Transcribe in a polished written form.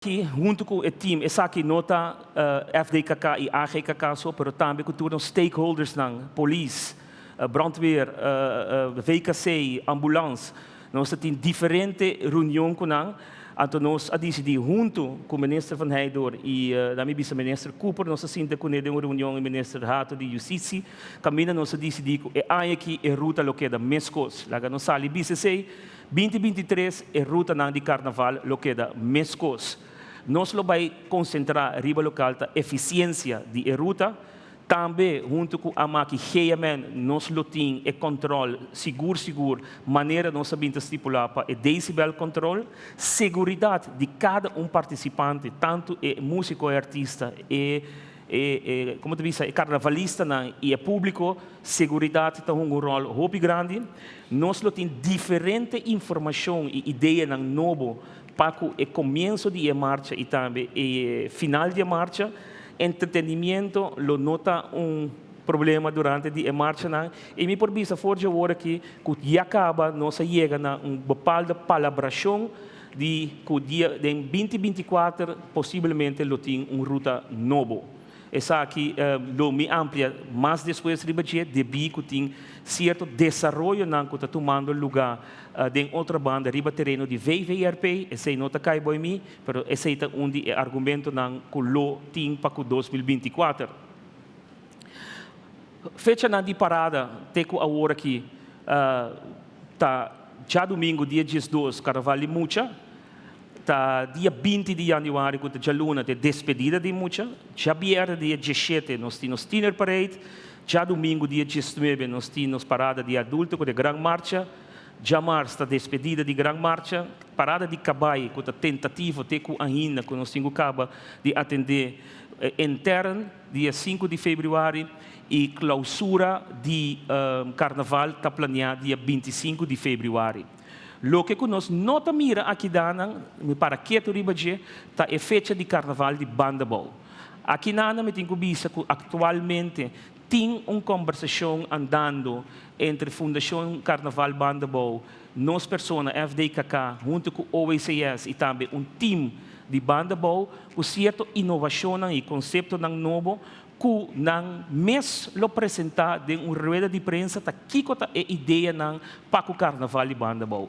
Aqui, junto com o time, essa aqui nota FDKK e AGKK, pero também com todos os stakeholders, polícia, brandweer, VKC, ambulância. Nós temos diferentes reuniões com nós. Então, nós decidimos, junto com o ministro Van Heydor e o vice-ministro Cooper, nós decidimos com ele uma reunião com o ministro Rato de Justiça. Caminho, nós decidimos que aqui é a ruta que é da Mescos. Lá nós saímos BCC, 2023 é a ruta de carnaval que é da Mescos. Nós vamos concentrar a riba local a eficiência da ruta. Também, junto com a máquina GMN, nós temos o controle seguro, maneira nós sabemos estipular para o decibel control, segurança de cada participante, tanto o músico e artista, como te disse, o carnavalista e o público, segurança tem um rol muito grande. Nós temos diferente informação e ideia novo para o começo da marcha e também o final da marcha. Entretenimento lo nota problema durante a marcha e me por vista forja agora que já acaba nós chega na bepalda palabração de que o dia de 2024 possivelmente lo tem ruta novo. Essa aqui lo me amplia mais depois de que tem certo desenvolvimento que está tomando lugar em outra banda riba terreno de VVRP, esse não está cai boi mim, mas esse é argumento que lo tem para 2024. Fecha de parada, teco a hora que tá já domingo dia 12 Carnaval de Mucha. Tá dia 20 de janeiro, que já luna de despedida de Mucha. Já viernes dia 17 nós temos Tiner Parade. Já domingo dia 19 nós temos parada de adulto com a Gran Marcha. Já março a despedida de Gran Marcha. Parada de Cabai, com a tentativa de com ainda que nós temos acaba de atender interno dia 5 de fevereiro e clausura de Carnaval está planeada dia 25 de fevereiro. Lo que nós nota mira aqui para que tu ribaje tá é fecha de carnaval de Bandabou. Aqui nana me tenho visto que atualmente tem uma conversação andando entre a Fundação Carnaval Bandabou, nós pessoas FDKK, junto com o OECS e também time de Bandabou, com certa inovação e conceito novo que nang mes lo apresentar de uma rueda de prensa tá kiko tá ideia nang para o carnaval de Bandabou.